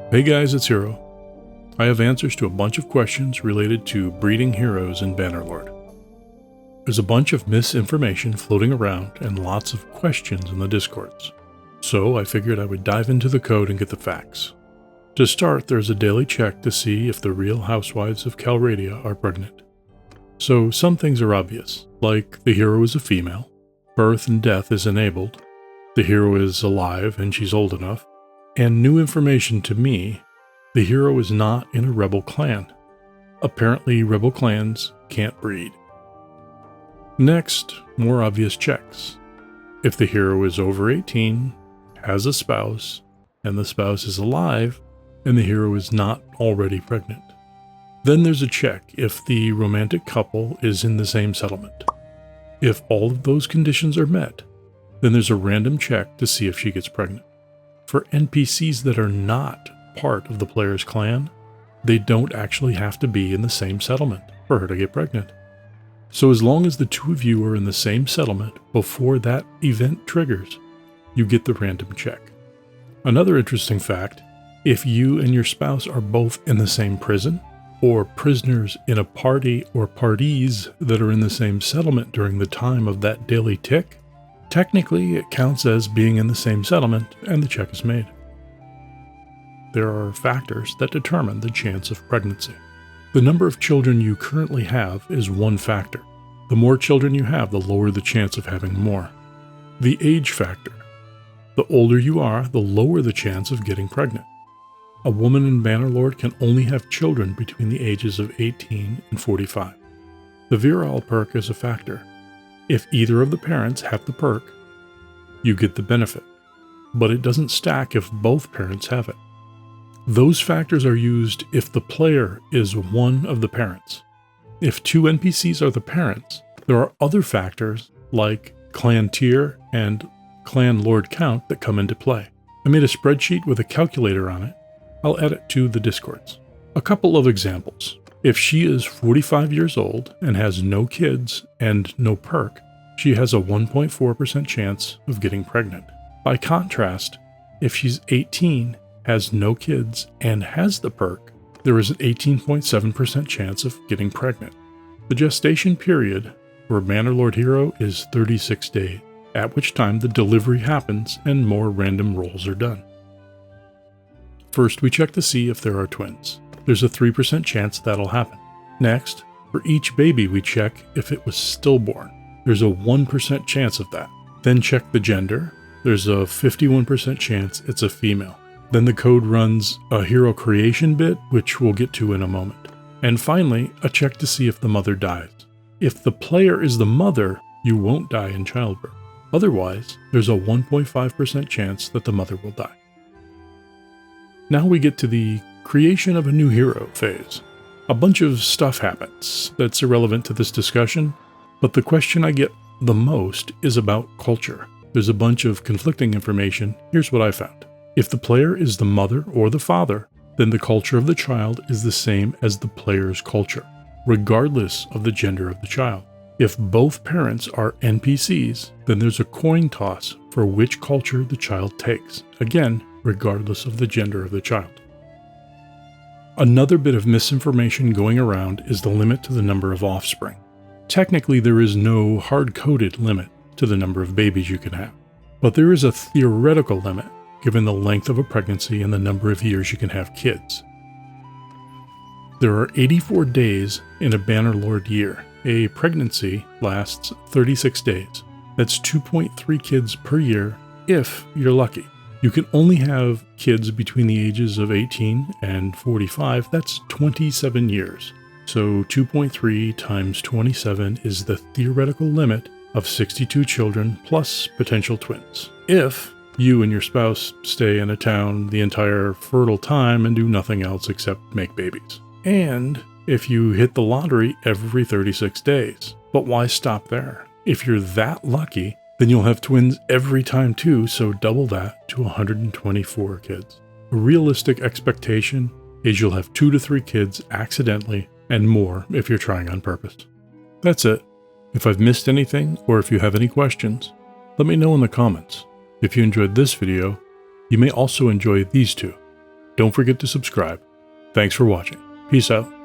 Hey guys, it's Hero. I have answers to a bunch of questions related to breeding heroes in Bannerlord. There's a bunch of misinformation floating around and lots of questions in the discords. So I figured I would dive into the code and get the facts. To start, there's a daily check to see if the real housewives of Calradia are pregnant. So some things are obvious, like the hero is a female, birth and death is enabled, the hero is alive and she's old enough, and new information to me, the hero is not in a rebel clan. Apparently rebel clans can't breed. Next, more obvious checks. If the hero is over 18, has a spouse, and the spouse is alive, and the hero is not already pregnant. Then there's a check if the romantic couple is in the same settlement. If all of those conditions are met, then there's a random check to see if she gets pregnant. For NPCs that are not part of the player's clan, they don't actually have to be in the same settlement for her to get pregnant. So as long as the two of you are in the same settlement before that event triggers, you get the random check. Another interesting fact, if you and your spouse are both in the same prison, or prisoners in a party or parties that are in the same settlement during the time of that daily tick, technically it counts as being in the same settlement and the check is made. There are factors that determine the chance of pregnancy. The number of children you currently have is one factor. The more children you have, the lower the chance of having more. The age factor. The older you are, the lower the chance of getting pregnant. A woman in Bannerlord can only have children between the ages of 18 and 45. The virile perk is a factor. If either of the parents have the perk, you get the benefit, but it doesn't stack if both parents have it. Those factors are used if the player is one of the parents. If two NPCs are the parents, there are other factors like clan tier and clan lord count that come into play. I made a spreadsheet with a calculator on it. I'll add it to the discords. A couple of examples. If she is 45 years old and has no kids and no perk, she has a 1.4% chance of getting pregnant. By contrast, if she's 18, has no kids, and has the perk, there is an 18.7% chance of getting pregnant. The gestation period for a Bannerlord hero is 36 days, at which time the delivery happens and more random rolls are done. First, we check to see if there are twins. There's a 3% chance that'll happen. Next, for each baby we check if it was stillborn. There's a 1% chance of that. Then check the gender. There's a 51% chance it's a female. Then the code runs a hero creation bit, which we'll get to in a moment. And finally, a check to see if the mother dies. If the player is the mother, you won't die in childbirth. Otherwise, there's a 1.5% chance that the mother will die. Now we get to the creation of a new hero phase. A bunch of stuff happens that's irrelevant to this discussion, but the question I get the most is about culture. There's a bunch of conflicting information. Here's what I found. If the player is the mother or the father, then the culture of the child is the same as the player's culture, regardless of the gender of the child. If both parents are NPCs, then there's a coin toss for which culture the child takes. Again, regardless of the gender of the child. Another bit of misinformation going around is the limit to the number of offspring. Technically, there is no hard-coded limit to the number of babies you can have, but there is a theoretical limit given the length of a pregnancy and the number of years you can have kids. There are 84 days in a Bannerlord year. A pregnancy lasts 36 days. That's 2.3 kids per year if you're lucky. You can only have kids between the ages of 18 and 45. That's 27 years. So 2.3 times 27 is the theoretical limit of 62 children plus potential twins. If you and your spouse stay in a town the entire fertile time and do nothing else except make babies. And if you hit the lottery every 36 days. But why stop there? If you're that lucky, then you'll have twins every time too, so double that to 124 kids. A realistic expectation is you'll have 2 to 3 kids accidentally and more if you're trying on purpose. That's it. If I've missed anything or if you have any questions, let me know in the comments. If you enjoyed this video, you may also enjoy these two. Don't forget to subscribe. Thanks for watching. Peace out.